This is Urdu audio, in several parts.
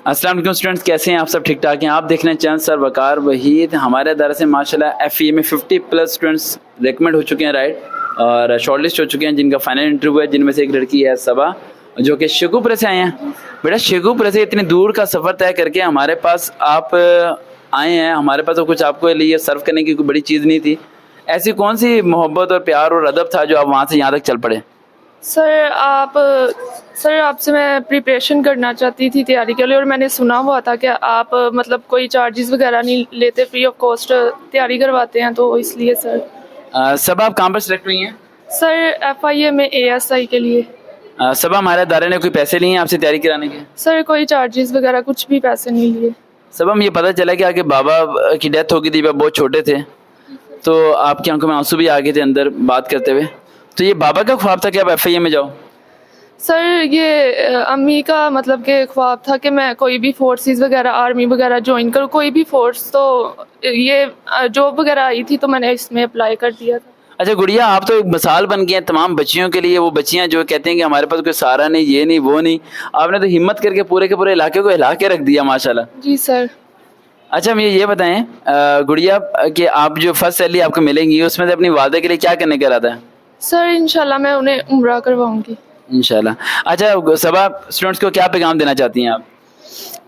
السلام علیکم اسٹوڈنٹس، کیسے ہیں آپ؟ سب ٹھیک ٹھاک ہیں؟ آپ دیکھ رہے ہیں چند سر وقار وحید. ہمارے ادارے سے ماشاءاللہ FE میں 50+ اسٹوڈنٹس ریکمنڈ ہو چکے ہیں، رائٹ، اور شارٹ لسٹ ہو چکے ہیں جن کا فائنل انٹرویو ہے، جن میں سے ایک لڑکی ہے صبا جو کہ شیخوپورے سے آئے ہیں. بیٹا شیخوپورے سے اتنی دور کا سفر طے کر کے ہمارے پاس آپ آئے ہیں. ہمارے پاس تو کچھ آپ کے لیے سرو کرنے کی کوئی بڑی چیز نہیں تھی. ایسی کون سی محبت اور پیار اور ادب تھا جو آپ وہاں سے یہاں تک چل پڑے؟ سر آپ سے میں پریپریشن کرنا چاہتی تھی تیاری کے لیے، اور میں نے سنا ہوا تھا کہ آپ مطلب کوئی چارجز وغیرہ نہیں لیتے، فری آف کاسٹ تیاری کرواتے ہیں، تو اس لیے سر. صبا آپ کہاں پر سلیکٹ ہوئی ہیں؟ سر FIA میں ASI کے لیے. صبا ہمارے ادارے نے کوئی پیسے لیے ہیں آپ سے تیاری کرانے کے؟ سر کوئی چارجز وغیرہ کچھ بھی پیسے نہیں لیے. صبا ہم یہ پتہ چلا کہ آگے بابا کی ڈیتھ ہو گئی تھی، بہت چھوٹے تھے، تو آپ کی آنکھوں میں آنسو بھی آ گئے تھے اندر بات کرتے ہوئے. تو یہ بابا کا خواب تھا کہ آپ FIA میں جاؤ؟ سر یہ امی کا مطلب کہ خواب تھا کہ میں کوئی بھی فورسز وغیرہ آرمی وغیرہ جوائن کروں، کوئی بھی فورس. تو یہ جاب وغیرہ آئی تھی تو میں نے اس میں اپلائی کر دیا تھا. اچھا گڑیا، آپ تو ایک مثال بن گئی ہیں تمام بچیوں کے لیے. وہ بچیاں جو کہتے ہیں کہ ہمارے پاس کوئی سہارا نہیں، یہ نہیں وہ نہیں، آپ نے تو ہمت کر کے پورے علاقے کو ہلا کے رکھ دیا ماشاءاللہ. جی سر. اچھا ہم یہ بتائیں گڑیا کہ آپ جو فرسٹ سیلری آپ کو ملے گی اس میں سے اپنی والدہ کے لیے کیا کرنے کا ارادہ ہے؟ سر انشاءاللہ میں انہیں عمرہ کرواؤں گی انشاءاللہ. اچھا صبا اسٹوڈنٹس کو کیا پیغام دینا چاہتی ہیں آپ؟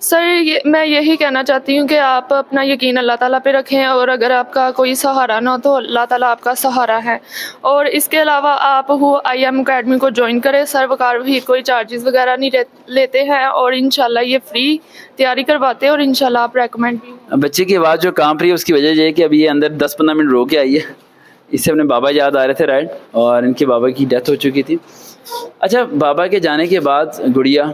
سر میں یہی کہنا چاہتی ہوں کہ آپ اپنا یقین اللہ تعالیٰ پہ رکھیں، اور اگر آپ کا کوئی سہارا نہ ہو تو اللہ تعالیٰ آپ کا سہارا ہے. اور اس کے علاوہ آپ IM اکیڈمی کو جوائن کریں. سر وقار وحید کوئی چارجز وغیرہ نہیں لیتے ہیں، اور انشاءاللہ یہ فری تیاری کرواتے ہیں، اور انشاءاللہ آپ ریکمینڈ بھی. بچے کی آواز جو کانپ رہی ہے اس کی وجہ یہ ہے کہ ابھی یہ اندر 10-15 منٹ رو کے آئی ہے. اس سے اپنے بابا یاد آ رہے تھے، رائٹ، اور ان کے بابا کی ڈیتھ ہو چکی تھی. اچھا بابا کے جانے کے بعد گڑیا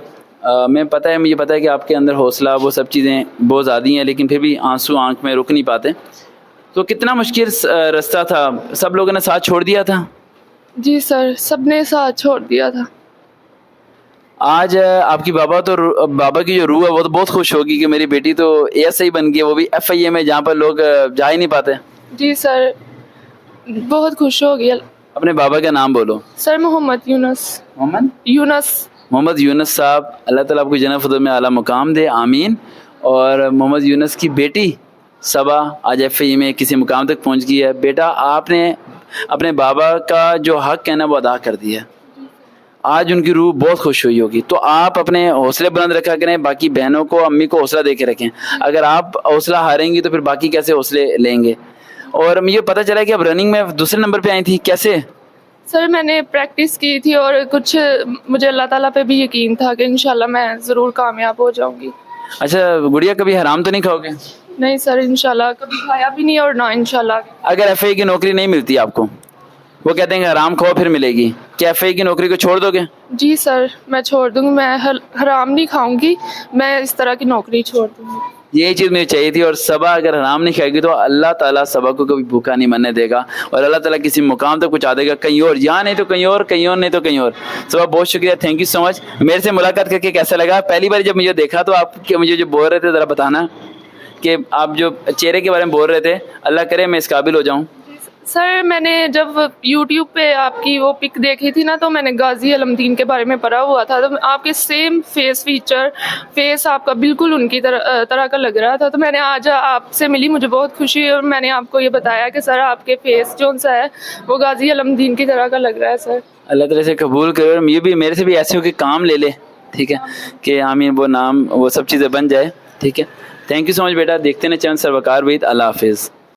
مجھے پتہ ہے کہ آپ کے اندر حوصلہ وہ سب چیزیں بہت زیادہ ہیں، لیکن پھر بھی آنسو آنکھ میں رک نہیں پاتے. تو کتنا مشکل رستہ تھا؟ سب لوگوں نے ساتھ چھوڑ دیا تھا؟ جی سر، سب نے ساتھ چھوڑ دیا تھا. آج آپ کی بابا کی جو روح ہے وہ تو بہت خوش ہوگی کہ میری بیٹی تو ASI بن گئی ہے، وہ بھی FIA میں جہاں پر لوگ جا ہی نہیں پاتے. جی سر، بہت خوش ہو گیا. اپنے بابا کا نام بولو. سر محمد یونس صاحب، اللہ تعالیٰ آپ کو جنت فردوس میں اعلیٰ مقام دے، آمین. اور محمد یونس کی بیٹی صبا آج FIA میں کسی مقام تک پہنچ گئی ہے. بیٹا آپ نے اپنے بابا کا جو حق ہے نا وہ ادا کر دیا. آج ان کی روح بہت خوش ہوئی ہوگی. تو آپ اپنے حوصلے بلند رکھا کریں، باقی بہنوں کو امی کو حوصلہ دے کے رکھیں. اگر آپ حوصلہ ہاریں گی تو پھر باقی کیسے حوصلے لیں گے؟ اور مجھے پتہ چلا کہ اب رننگ میں دوسرے نمبر پہ آئی تھی، کیسے؟ سر میں نے پریکٹس کی تھی، اور کچھ مجھے اللہ تعالیٰ پہ بھی یقین تھا کہ انشاءاللہ میں ضرور کامیاب ہو جاؤں گی. اچھا گڑیا، کبھی حرام تو نہیں کھاؤ گے؟ نہیں سر، انشاءاللہ کبھی کھایا بھی نہیں، اور نہ انشاءاللہ. اگر FIA کی نوکری نہیں ملتی آپ کو، وہ کہتے ہیں کہ حرام کھاؤ پھر ملے گی، کیا FIA کی نوکری کو چھوڑ دو گے؟ جی سر، میں چھوڑ دوں گی. میں حرام نہیں کھاؤں گی، میں اس طرح کی نوکری چھوڑ دوں گی. یہی چیز مجھے چاہیے تھی. اور صبا اگر حرام نہیں کھائے گی تو اللہ تعالیٰ صبا کو کبھی بھوکا نہیں مرنے دے گا، اور اللہ تعالیٰ کسی مقام تک پہنچا دے گا، کہیں اور، یہاں نہیں تو کہیں اور، کہیں اور نہیں تو کہیں اور. صبا بہت شکریہ، تھینک یو سو مچ. میرے سے ملاقات کر کے کیسا لگا؟ پہلی بار جب مجھے دیکھا تو آپ مجھے جو بول رہے تھے ذرا بتانا کہ آپ جو چہرے کے بارے میں بول رہے تھے، اللہ کرے میں اس قابل ہو جاؤں. سر میں نے جب YouTube پہ آپ کی وہ پک دیکھی تھی نا، تو میں نے غازی علمدین کے بارے میں پڑھا ہوا تھا. تو آپ کے سیم فیس آپ کا بالکل ان کی طرح کا لگ رہا تھا. تو میں نے آج آپ سے ملی، مجھے بہت خوشی ہوئی، اور میں نے آپ کو یہ بتایا کہ سر آپ کے فیس جو سا ہے وہ غازی علمدین کی طرح کا لگ رہا ہے. سر اللہ تعالیٰ سے قبول کرو، یہ بھی میرے سے بھی ایسے ہو کہ کام لے لے، ٹھیک ہے، کہ آمین، وہ نام وہ سب چیزیں بن جائے، ٹھیک ہے. تھینک یو سو مچ بیٹا. دیکھتے ہیں چند سر وقار وحید. اللہ حافظ.